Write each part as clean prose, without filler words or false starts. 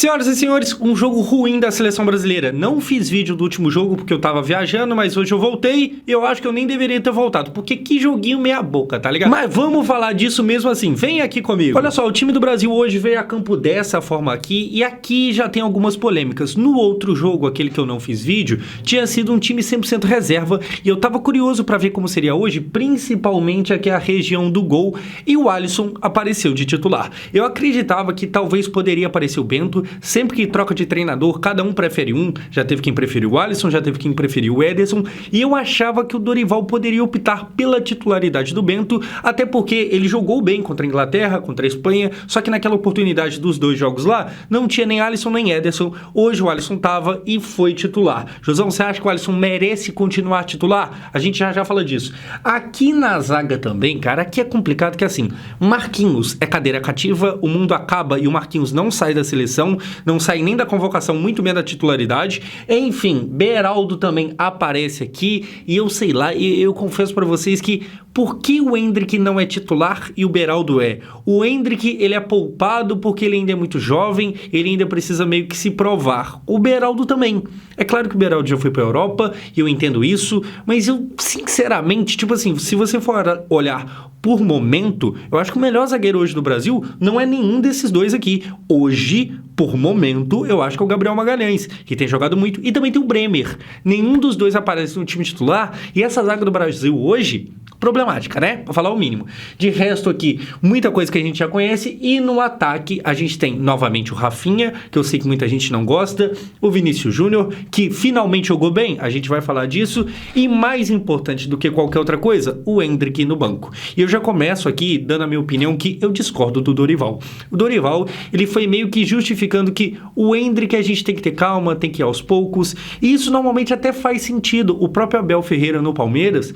Senhoras e senhores, um jogo ruim da seleção brasileira. Não fiz vídeo do último jogo porque eu tava viajando, mas hoje eu voltei e eu acho que eu nem deveria ter voltado, porque que joguinho meia boca, tá ligado? Mas vamos falar disso mesmo assim, vem aqui comigo. Olha só, o time do Brasil hoje veio a campo dessa forma aqui e aqui já tem algumas polêmicas. No outro jogo, aquele que eu não fiz vídeo, tinha sido um time 100% reserva e eu tava curioso pra ver como seria hoje, principalmente aqui a região do gol, e o Alisson apareceu de titular. Eu acreditava que talvez poderia aparecer o Bento. Sempre que troca de treinador, cada um prefere um. Já teve quem preferiu o Alisson, já teve quem preferiu o Ederson. E eu achava que o Dorival poderia optar pela titularidade do Bento, até porque ele jogou bem contra a Inglaterra, contra a Espanha, só que naquela oportunidade dos dois jogos lá, não tinha nem Alisson nem Ederson. Hoje o Alisson tava e foi titular. Josão, você acha que o Alisson merece continuar titular? A gente já fala disso. Aqui na zaga também, cara, aqui é complicado que assim, Marquinhos é cadeira cativa, o mundo acaba e o Marquinhos não sai da seleção, não sai nem da convocação, muito menos da titularidade. Enfim, Beraldo também aparece aqui e eu sei lá, eu confesso pra vocês que por que o Endrick não é titular e o Beraldo é? O Endrick, ele é poupado porque ele ainda é muito jovem, ele ainda precisa meio que se provar. O Beraldo também. É claro que o Beraldo já foi pra Europa e eu entendo isso, mas eu, sinceramente, tipo assim, se você for olhar por momento, eu acho que o melhor zagueiro hoje do Brasil não é nenhum desses dois aqui. Hoje, por momento, eu acho que é o Gabriel Magalhães, que tem jogado muito, e também tem o Bremer. Nenhum dos dois aparece no time titular, e essa zaga do Brasil hoje, problemática, né? Pra falar o mínimo. De resto aqui, muita coisa que a gente já conhece, e no ataque a gente tem novamente o Rafinha, que eu sei que muita gente não gosta, o Vinícius Júnior, que finalmente jogou bem, a gente vai falar disso, e mais importante do que qualquer outra coisa, o Endrick no banco. E eu já começo aqui dando a minha opinião que eu discordo do Dorival. O Dorival, ele foi meio que justificando que o Endrick a gente tem que ter calma, tem que ir aos poucos, e isso normalmente até faz sentido. O próprio Abel Ferreira no Palmeiras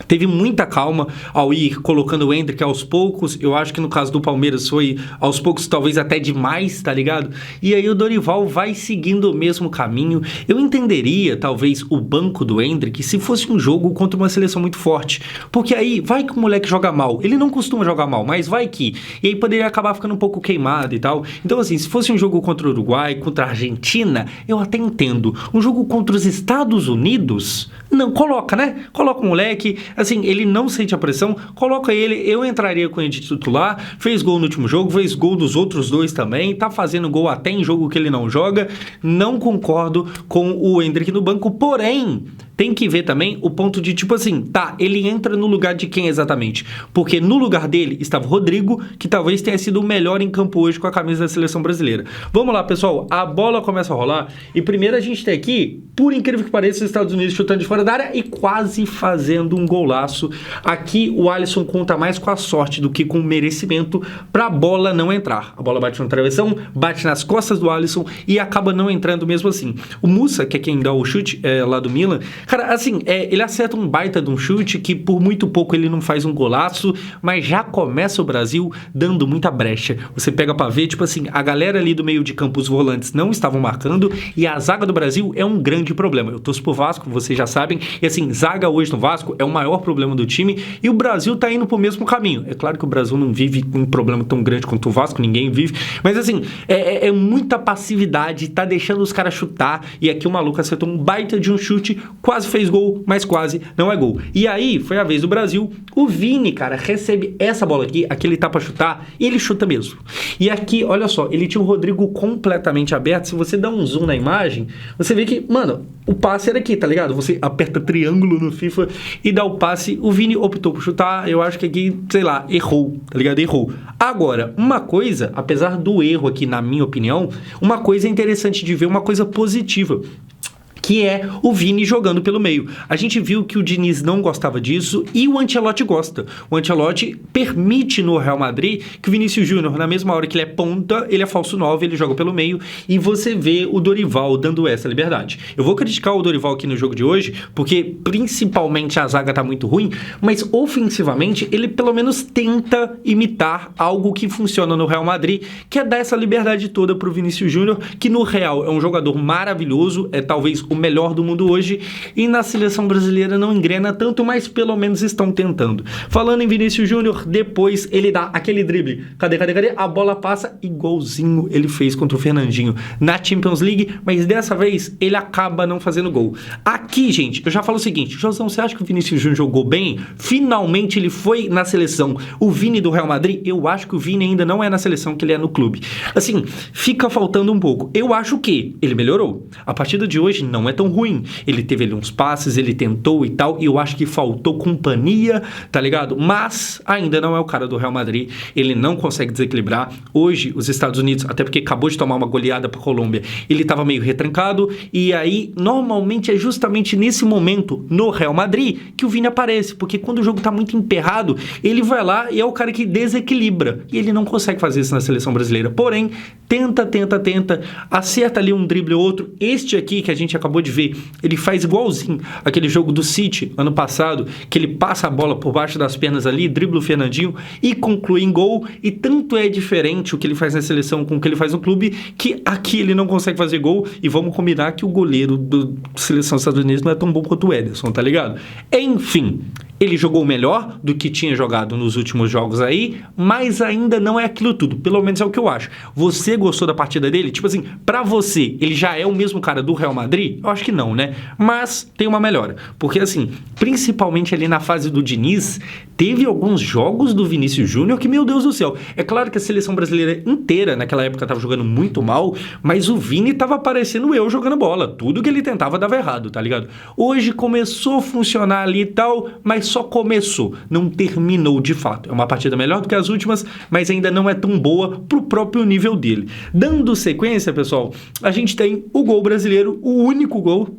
teve muita calma ao ir colocando o Endrick aos poucos. Eu acho que no caso do Palmeiras foi aos poucos, talvez até demais, tá ligado? E aí o Dorival vai seguindo o mesmo caminho. Eu entenderia, talvez, o banco do Endrick se fosse um jogo contra uma seleção muito forte. Porque aí, vai que o moleque joga mal. Ele não costuma jogar mal, mas vai que. E aí poderia acabar ficando um pouco queimado e tal. Então, assim, se fosse um jogo contra o Uruguai, contra a Argentina, eu até entendo. Um jogo contra os Estados Unidos, não, coloca, né? Coloca o moleque. Assim, ele não sente a pressão, coloca ele, eu entraria com ele de titular, fez gol no último jogo, fez gol dos outros dois também, tá fazendo gol até em jogo que ele não joga. Não concordo com o Endrick no banco, porém, tem que ver também o ponto de, tipo assim, tá, ele entra no lugar de quem exatamente? Porque no lugar dele estava o Rodrigo, que talvez tenha sido o melhor em campo hoje com a camisa da seleção brasileira. Vamos lá, pessoal, a bola começa a rolar e primeiro a gente tem aqui, por incrível que pareça, os Estados Unidos chutando de fora da área e quase fazendo um golaço. Aqui o Alisson conta mais com a sorte do que com o merecimento pra bola não entrar. A bola bate na travessão, bate nas costas do Alisson e acaba não entrando mesmo assim. O Musa, que é quem dá o chute lá do Milan, cara, assim, ele acerta um baita de um chute que por muito pouco ele não faz um golaço, mas já começa o Brasil dando muita brecha. Você pega pra ver, tipo assim, a galera ali do meio de campo, os volantes não estavam marcando e a zaga do Brasil é um grande problema. Eu torço pro Vasco, vocês já sabem, e assim, zaga hoje no Vasco é o maior problema do time e o Brasil tá indo pro mesmo caminho. É claro que o Brasil não vive um problema tão grande quanto o Vasco, ninguém vive, mas assim, é muita passividade, tá deixando os caras chutar, e aqui o maluco acertou um baita de um chute, quase fez gol, mas quase não é gol. E aí, foi a vez do Brasil, o Vini, cara, recebe essa bola aqui ele tá pra chutar, e ele chuta mesmo. E aqui, olha só, ele tinha o Rodrigo completamente aberto, se você dá um zoom na imagem, você vê que, mano, o passe era aqui, tá ligado? Você aperta triângulo no FIFA e dá o passe, o Vini optou por chutar, eu acho que aqui, sei lá, errou, tá ligado? Errou. Agora, uma coisa, apesar do erro aqui, na minha opinião, uma coisa interessante de ver, uma coisa positiva, que é o Vini jogando pelo meio. A gente viu que o Diniz não gostava disso e o Ancelotti gosta. O Ancelotti permite no Real Madrid que o Vinícius Júnior, na mesma hora que ele é ponta, ele é falso 9, ele joga pelo meio e você vê o Dorival dando essa liberdade. Eu vou criticar o Dorival aqui no jogo de hoje, porque principalmente a zaga tá muito ruim, mas ofensivamente ele pelo menos tenta imitar algo que funciona no Real Madrid, que é dar essa liberdade toda pro Vinícius Júnior, que no Real é um jogador maravilhoso, é talvez o melhor do mundo hoje, e na seleção brasileira não engrena tanto, mas pelo menos estão tentando. Falando em Vinícius Júnior, depois ele dá aquele drible, cadê? A bola passa igualzinho ele fez contra o Fernandinho na Champions League, mas dessa vez ele acaba não fazendo gol. Aqui, gente, eu já falo o seguinte, Josão, você acha que o Vinícius Júnior jogou bem? Finalmente ele foi na seleção. O Vini do Real Madrid, eu acho que o Vini ainda não é na seleção, que ele é no clube. Assim, fica faltando um pouco. Eu acho que ele melhorou. A partida de hoje não é tão ruim. Ele teve ali uns passes, ele tentou e tal, e eu acho que faltou companhia, tá ligado? Mas ainda não é o cara do Real Madrid. Ele não consegue desequilibrar. Hoje, os Estados Unidos, até porque acabou de tomar uma goleada pra Colômbia, ele tava meio retrancado, e aí, normalmente é justamente nesse momento, no Real Madrid, que o Vini aparece, porque quando o jogo tá muito emperrado, ele vai lá e é o cara que desequilibra, e ele não consegue fazer isso na seleção brasileira. Porém, tenta, acerta ali um drible ou outro. Este aqui que a gente acabou de ver, ele faz igualzinho aquele jogo do City, ano passado, que ele passa a bola por baixo das pernas ali, dribla o Fernandinho e conclui em gol, e tanto é diferente o que ele faz na seleção com o que ele faz no clube, que aqui ele não consegue fazer gol, e vamos combinar que o goleiro do seleção dos Estados Unidos não é tão bom quanto o Ederson, tá ligado? Enfim, ele jogou melhor do que tinha jogado nos últimos jogos aí, mas ainda não é aquilo tudo, pelo menos é o que eu acho. Você gostou da partida dele? Tipo assim, pra você, ele já é o mesmo cara do Real Madrid? Eu acho que não, né? Mas tem uma melhora, porque assim, principalmente ali na fase do Diniz, teve alguns jogos do Vinícius Júnior que, meu Deus do céu, é claro que a seleção brasileira inteira naquela época tava jogando muito mal, mas o Vini tava parecendo eu jogando bola, tudo que ele tentava dava errado, tá ligado? Hoje começou a funcionar ali e tal, mas só começou, não terminou de fato. É uma partida melhor do que as últimas, mas ainda não é tão boa pro próprio nível dele. Dando sequência, pessoal, a gente tem o gol brasileiro, o único gol,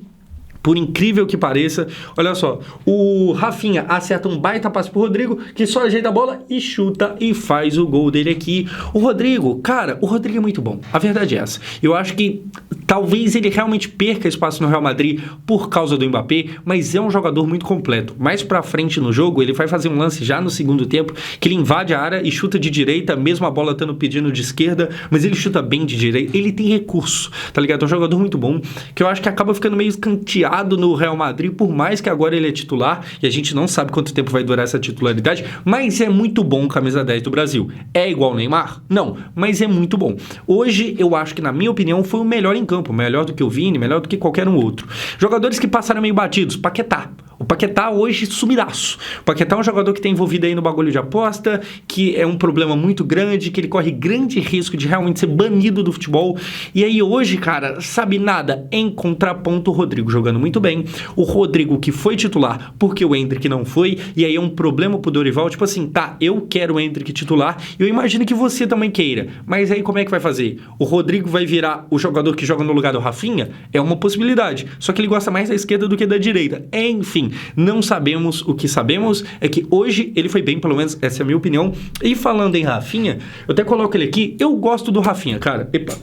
por incrível que pareça. Olha só, o Rafinha acerta um baita passe pro Rodrigo, que só ajeita a bola e chuta e faz o gol dele aqui. O Rodrigo, cara, o Rodrigo é muito bom. A verdade é essa. Eu acho que talvez ele realmente perca espaço no Real Madrid por causa do Mbappé, mas é um jogador muito completo. Mais pra frente no jogo, ele vai fazer um lance já no segundo tempo, que ele invade a área e chuta de direita, mesmo a bola estando pedindo de esquerda, mas ele chuta bem de direita. Ele tem recurso, tá ligado? É um jogador muito bom, que eu acho que acaba ficando meio escanteado no Real Madrid, por mais que agora ele é titular, e a gente não sabe quanto tempo vai durar essa titularidade, mas é muito bom camisa 10 do Brasil. É igual o Neymar? Não, mas é muito bom. Hoje, eu acho que, na minha opinião, foi o melhor em campo, melhor do que o Vini, melhor do que qualquer um outro. Jogadores que passaram meio batidos, Paquetá. O Paquetá hoje sumidaço. O Paquetá é um jogador que está envolvido aí no bagulho de aposta, que é um problema muito grande, que ele corre grande risco de realmente ser banido do futebol. E aí hoje, cara, sabe nada? Em contraponto, o Rodrigo jogando muito bem. O Rodrigo que foi titular porque o Endrick não foi, e aí é um problema pro Dorival, tipo assim, tá, eu quero o Endrick titular, eu imagino que você também queira, mas aí como é que vai fazer? O Rodrigo vai virar o jogador que joga no lugar do Rafinha? É uma possibilidade, só que ele gosta mais da esquerda do que da direita. Enfim, não sabemos. O que sabemos é que hoje ele foi bem, pelo menos essa é a minha opinião. E falando em Rafinha, eu até coloco ele aqui, eu gosto do Rafinha, cara. Epa.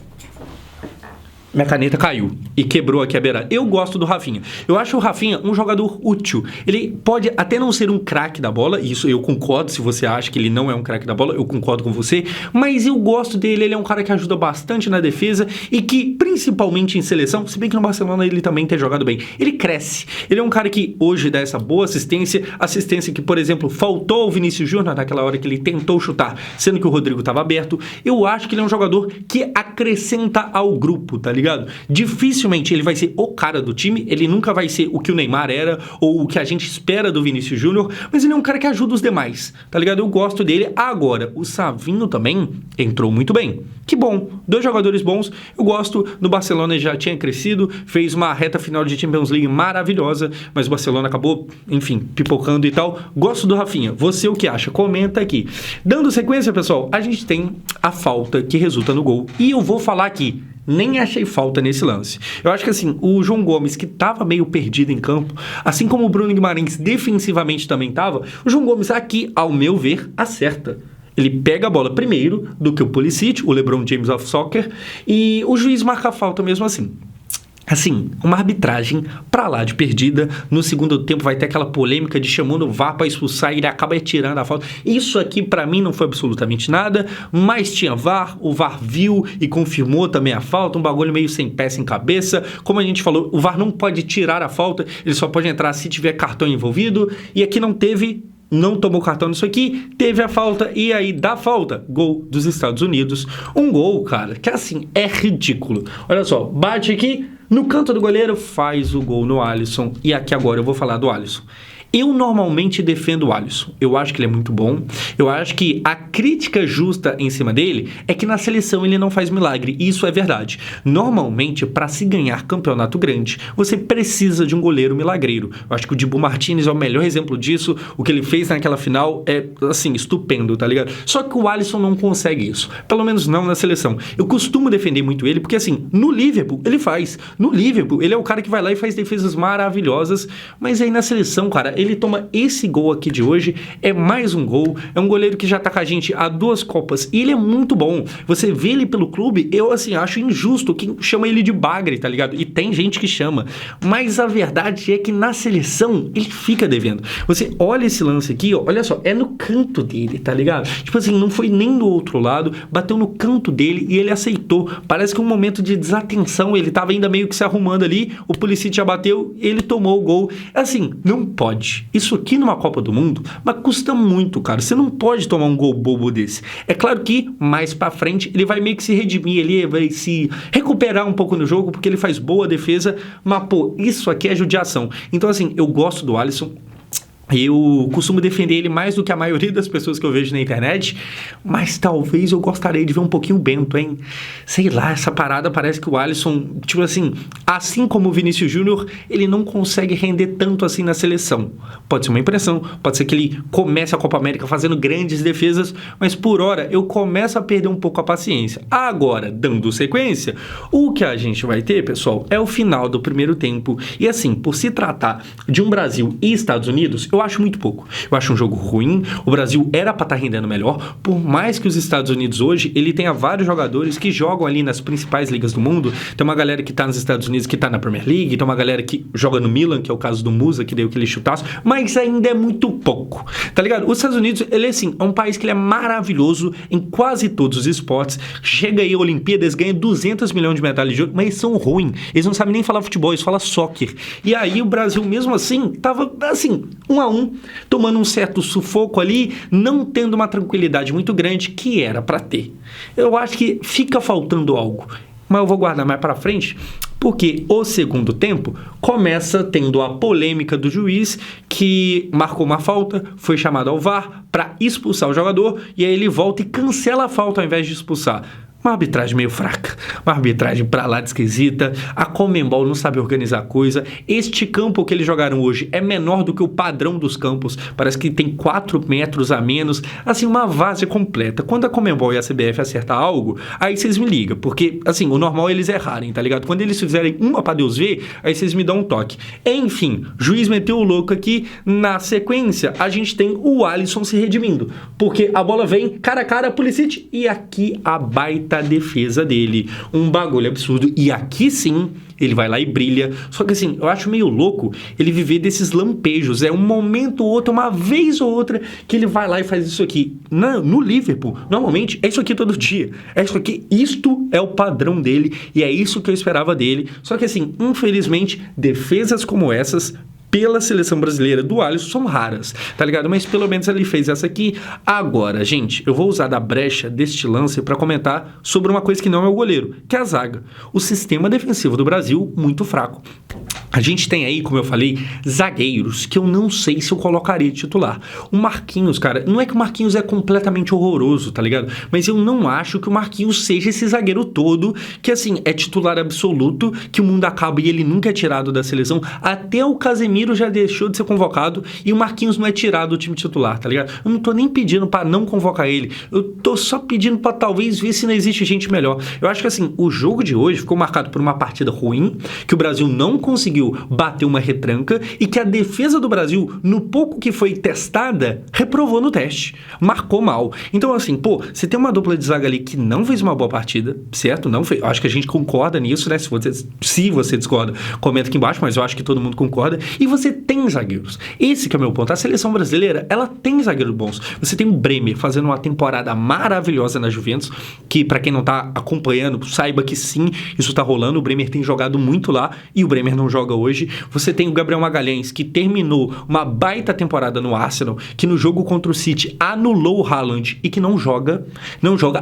Minha caneta caiu e quebrou aqui a beirada. Eu gosto do Rafinha. Eu acho o Rafinha um jogador útil. Ele pode até não ser um craque da bola, isso eu concordo. Se você acha que ele não é um craque da bola, eu concordo com você. Mas eu gosto dele, ele é um cara que ajuda bastante na defesa e que, principalmente em seleção, se bem que no Barcelona ele também tem jogado bem, ele cresce. Ele é um cara que hoje dá essa boa assistência que, por exemplo, faltou ao Vinícius Júnior naquela hora que ele tentou chutar, sendo que o Rodrigo estava aberto. Eu acho que ele é um jogador que acrescenta ao grupo, tá ligado? Dificilmente ele vai ser o cara do time, ele nunca vai ser o que o Neymar era ou o que a gente espera do Vinícius Júnior, mas ele é um cara que ajuda os demais, tá ligado? Eu gosto dele. Agora, o Savinho também entrou muito bem. Que bom, 2 jogadores bons, eu gosto. No Barcelona ele já tinha crescido, fez uma reta final de Champions League maravilhosa, mas o Barcelona acabou, enfim, pipocando e tal. Gosto do Rafinha, você o que acha? Comenta aqui. Dando sequência, pessoal, a gente tem a falta que resulta no gol, e eu vou falar aqui, nem achei falta nesse lance. Eu acho que assim, o João Gomes, que estava meio perdido em campo, assim como o Bruno Guimarães defensivamente também estava, o João Gomes aqui, ao meu ver, acerta. Ele pega a bola primeiro do que o Pulisic, o LeBron James of Soccer, e o juiz marca a falta mesmo assim. Assim, uma arbitragem pra lá de perdida. No segundo tempo vai ter aquela polêmica de chamando o VAR pra expulsar e ele acaba tirando a falta. Isso aqui pra mim não foi absolutamente nada, mas tinha VAR, o VAR viu e confirmou também a falta, um bagulho meio sem pé, sem cabeça. Como a gente falou, o VAR não pode tirar a falta, ele só pode entrar se tiver cartão envolvido, e aqui não teve. Não tomou cartão nisso aqui, teve a falta, e aí da falta, gol dos Estados Unidos. Um gol, cara, que assim, é ridículo. Olha só, bate aqui, no canto do goleiro, faz o gol no Alisson. E aqui agora eu vou falar do Alisson. Eu normalmente defendo o Alisson, eu acho que ele é muito bom, eu acho que a crítica justa em cima dele é que na seleção ele não faz milagre, e isso é verdade. Normalmente, para se ganhar campeonato grande, você precisa de um goleiro milagreiro. Eu acho que o Dibu Martínez é o melhor exemplo disso, o que ele fez naquela final é, assim, estupendo, tá ligado? Só que o Alisson não consegue isso, pelo menos não na seleção. Eu costumo defender muito ele, porque assim, no Liverpool ele faz, no Liverpool ele é o cara que vai lá e faz defesas maravilhosas, mas aí na seleção, cara, ele toma esse gol aqui de hoje, é mais um gol, é um goleiro que já tá com a gente há 2 Copas, e ele é muito bom. Você vê ele pelo clube, eu assim, acho injusto quem chama ele de bagre, tá ligado? E tem gente que chama, mas a verdade é que na seleção ele fica devendo. Você olha esse lance aqui, ó, olha só, é no canto dele, tá ligado? Tipo assim, não foi nem do outro lado, bateu no canto dele e ele aceitou. Parece que um momento de desatenção, ele tava ainda meio que se arrumando ali, o Pulisic já bateu, ele tomou o gol. Assim, não pode. Isso aqui numa Copa do Mundo, mas custa muito, cara. Você não pode tomar um gol bobo desse. É claro que mais pra frente ele vai meio que se redimir, ele vai se recuperar um pouco no jogo, porque ele faz boa defesa, mas pô, isso aqui é judiação. Então assim, eu gosto do Alisson. Eu costumo defender ele mais do que a maioria das pessoas que eu vejo na internet, mas talvez eu gostaria de ver um pouquinho o Bento, hein? Sei lá, essa parada parece que o Alisson, tipo assim como o Vinícius Júnior, ele não consegue render tanto assim na seleção. Pode ser uma impressão, pode ser que ele comece a Copa América fazendo grandes defesas, mas por hora eu começo a perder um pouco a paciência. Agora, dando sequência, o que a gente vai ter, pessoal, é o final do primeiro tempo. E assim, por se tratar de um Brasil e Estados Unidos, eu acho muito pouco. Eu acho um jogo ruim. O Brasil era para estar rendendo melhor, por mais que os Estados Unidos hoje, ele tenha vários jogadores que jogam ali nas principais ligas do mundo. Tem uma galera que tá nos Estados Unidos que tá na Premier League, tem uma galera que joga no Milan, que é o caso do Musa, que deu aquele chutaço, mas ainda é muito pouco, tá ligado? Os Estados Unidos, ele assim, é um país que ele é maravilhoso em quase todos os esportes. Chega aí a Olimpíadas, ganha 200 milhões de medalhas de ouro, mas eles são ruins. Eles não sabem nem falar futebol, eles falam soccer. E aí o Brasil, mesmo assim, tava assim, 1-1, tomando um certo sufoco ali, não tendo uma tranquilidade muito grande que era para ter. Eu acho que fica faltando algo, mas eu vou guardar mais para frente, porque o segundo tempo começa tendo a polêmica do juiz que marcou uma falta, foi chamado ao VAR para expulsar o jogador, e aí ele volta e cancela a falta ao invés de expulsar. Uma arbitragem meio fraca, uma arbitragem pra lá de esquisita, a Conmebol não sabe organizar a coisa, este campo que eles jogaram hoje é menor do que o padrão dos campos, parece que tem 4 metros a menos, assim, uma várzea completa. Quando a Conmebol e a CBF acertar algo, aí vocês me ligam, porque, assim, o normal é eles errarem, tá ligado? Quando eles fizerem uma pra Deus ver, aí vocês me dão um toque. Enfim, juiz meteu o louco aqui, na sequência, a gente tem o Alisson se redimindo, porque a bola vem cara a cara, Pulisic, e aqui a baita defesa dele, um bagulho absurdo, e aqui sim ele vai lá e brilha. Só que assim, eu acho meio louco ele viver desses lampejos, é um momento ou outro, uma vez ou outra que ele vai lá e faz isso aqui. No Liverpool, normalmente é isso aqui todo dia, é isso aqui, isto é o padrão dele e é isso que eu esperava dele. Só que assim, infelizmente, defesas como essas pela seleção brasileira do Alisson são raras, tá ligado? Mas pelo menos ele fez essa aqui. Agora, gente, eu vou usar da brecha deste lance para comentar sobre uma coisa que não é o goleiro, que é a zaga. O sistema defensivo do Brasil, muito fraco. A gente tem aí, como eu falei, zagueiros que eu não sei se eu colocaria de titular. O Marquinhos, cara, não é que o Marquinhos é completamente horroroso, tá ligado? Mas eu não acho que o Marquinhos seja esse zagueiro todo que, assim, é titular absoluto, que o mundo acaba e ele nunca é tirado da seleção. Até o Casemiro já deixou de ser convocado e o Marquinhos não é tirado do time titular, tá ligado? Eu não tô nem pedindo pra não convocar ele. Eu tô só pedindo pra talvez ver se não existe gente melhor. Eu acho que, assim, o jogo de hoje ficou marcado por uma partida ruim, que o Brasil não conseguiu conseguiu bater uma retranca e que a defesa do Brasil, no pouco que foi testada, reprovou no teste, marcou mal. Então assim, pô, você tem uma dupla de zaga ali que não fez uma boa partida, certo? Não fez, acho que a gente concorda nisso, né? Se você discorda, comenta aqui embaixo, mas eu acho que todo mundo concorda. E você tem zagueiros. Esse que é o meu ponto. A seleção brasileira, ela tem zagueiros bons. Você tem o Bremer fazendo uma temporada maravilhosa na Juventus, que pra quem não tá acompanhando, saiba que sim, isso tá rolando. O Bremer tem jogado muito lá e o Bremer não joga hoje. Você tem o Gabriel Magalhães, que terminou uma baita temporada no Arsenal, que no jogo contra o City anulou o Haaland e que não joga.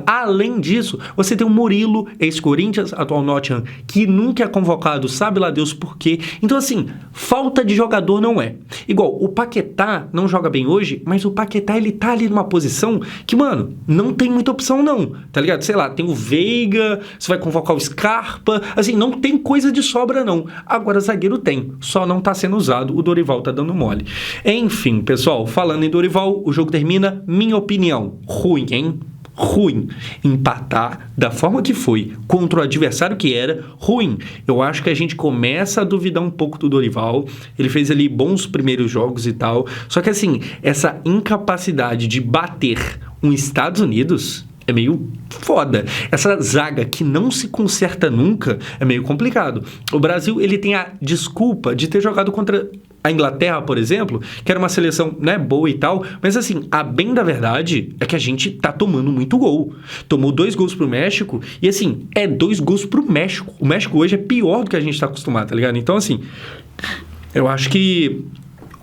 Além disso, você tem o Murilo, ex-Corinthians, atual Nottingham, que nunca é convocado, sabe lá Deus por quê. Então assim, falta de jogador não é. Igual, o Paquetá não joga bem hoje, mas o Paquetá, ele tá ali numa posição que, mano, não tem muita opção não, tá ligado? Sei lá, tem o Veiga, você vai convocar o Scarpa, assim, não tem coisa de sobra não. Agora, zagueiro tem, só não tá sendo usado, o Dorival tá dando mole. Enfim, pessoal, falando em Dorival, o jogo termina, minha opinião, ruim, hein? Ruim. Empatar da forma que foi contra o adversário que era, ruim. Eu acho que a gente começa a duvidar um pouco do Dorival. Ele fez ali bons primeiros jogos e tal. Só que assim, essa incapacidade de bater um Estados Unidos é meio foda. Essa zaga que não se conserta nunca é meio complicado. O Brasil, ele tem a desculpa de ter jogado contra a Inglaterra, por exemplo, que era uma seleção, né, boa e tal, mas assim, a bem da verdade é que a gente tá tomando muito gol. Tomou 2 gols pro México e assim, é 2 gols pro México. O México hoje é pior do que a gente tá acostumado, tá ligado? Então assim, eu acho que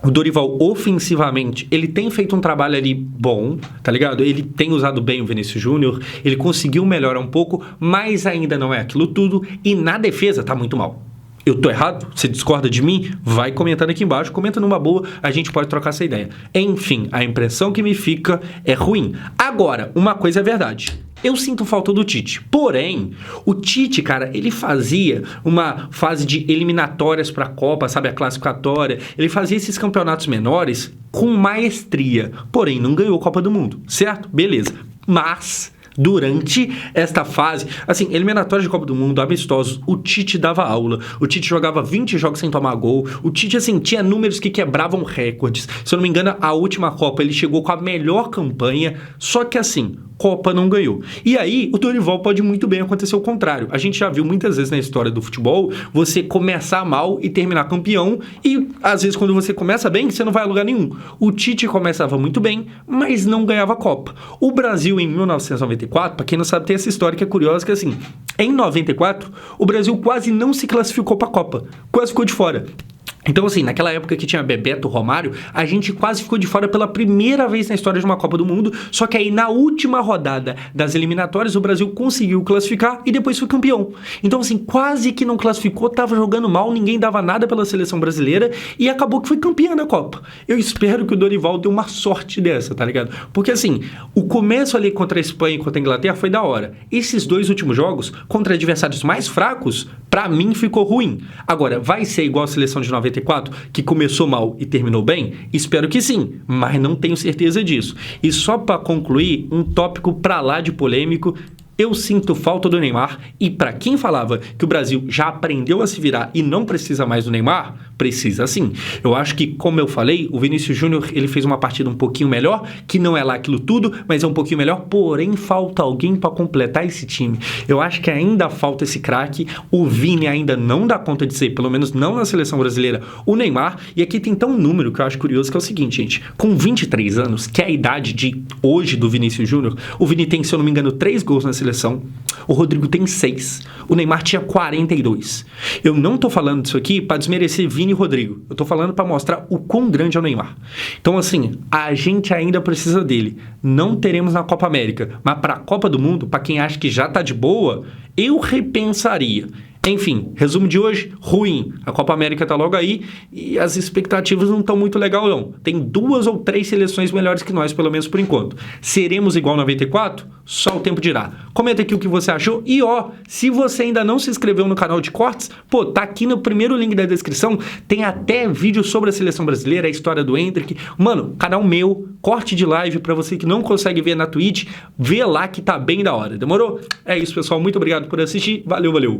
o Dorival, ofensivamente, ele tem feito um trabalho ali bom, tá ligado? Ele tem usado bem o Vinícius Júnior, ele conseguiu melhorar um pouco, mas ainda não é aquilo tudo, e na defesa tá muito mal. Eu tô errado? Você discorda de mim? Vai comentando aqui embaixo, comenta numa boa, a gente pode trocar essa ideia. Enfim, a impressão que me fica é ruim. Agora, uma coisa é verdade. Eu sinto falta do Tite. Porém, o Tite, cara, ele fazia uma fase de eliminatórias para a Copa, sabe, a classificatória. Ele fazia esses campeonatos menores com maestria. Porém, não ganhou a Copa do Mundo, certo? Beleza. Mas durante esta fase, assim, eliminatórias de Copa do Mundo, amistosos, o Tite dava aula, o Tite jogava 20 jogos sem tomar gol, o Tite, assim, tinha números que quebravam recordes. Se eu não me engano, a última Copa ele chegou com a melhor campanha, só que assim, Copa não ganhou. E aí, o Dorival pode muito bem acontecer o contrário. A gente já viu muitas vezes na história do futebol, você começar mal e terminar campeão, e às vezes quando você começa bem, você não vai a lugar nenhum. O Tite começava muito bem, mas não ganhava Copa. O Brasil, em 1994, para quem não sabe, tem essa história que é curiosa, que assim, em 94, o Brasil quase não se classificou para a Copa, quase ficou de fora. Então, assim, naquela época que tinha Bebeto, Romário, a gente quase ficou de fora pela primeira vez na história de uma Copa do Mundo, só que aí na última rodada das eliminatórias o Brasil conseguiu classificar e depois foi campeão. Então, assim, quase que não classificou, tava jogando mal, ninguém dava nada pela seleção brasileira e acabou que foi campeã da Copa. Eu espero que o Dorival dê uma sorte dessa, tá ligado? Porque, assim, o começo ali contra a Espanha e contra a Inglaterra foi da hora. Esses 2 últimos jogos, contra adversários mais fracos, pra mim ficou ruim. Agora, vai ser igual a seleção de 94, que começou mal e terminou bem? Espero que sim, mas não tenho certeza disso. E só para concluir, um tópico pra lá de polêmico, eu sinto falta do Neymar, e para quem falava que o Brasil já aprendeu a se virar e não precisa mais do Neymar, precisa sim. Eu acho que, como eu falei, o Vinícius Júnior, ele fez uma partida um pouquinho melhor, que não é lá aquilo tudo, mas é um pouquinho melhor, porém falta alguém para completar esse time. Eu acho que ainda falta esse craque, o Vini ainda não dá conta de ser, pelo menos não na seleção brasileira, o Neymar, e aqui tem tão um número que eu acho curioso, que é o seguinte, gente, com 23 anos, que é a idade de hoje do Vinícius Júnior, o Vini tem, se eu não me engano, 3 gols na seleção, o Rodrigo tem 6, o Neymar tinha 42. Eu não tô falando disso aqui para desmerecer Vini e Rodrigo, eu tô falando para mostrar o quão grande é o Neymar. Então assim, a gente ainda precisa dele. Não teremos na Copa América, mas para a Copa do Mundo, para quem acha que já tá de boa, eu repensaria. Enfim, resumo de hoje, ruim. A Copa América tá logo aí e as expectativas não estão muito legal não. Tem 2 ou 3 seleções melhores que nós, pelo menos por enquanto. Seremos igual 94? Só o tempo dirá. Comenta aqui o que você achou e ó, se você ainda não se inscreveu no canal de cortes, pô, tá aqui no primeiro link da descrição, tem até vídeo sobre a seleção brasileira, a história do Endrick. Mano, canal meu, corte de live pra você que não consegue ver na Twitch, vê lá que tá bem da hora, demorou? É isso, pessoal, muito obrigado por assistir, valeu, valeu.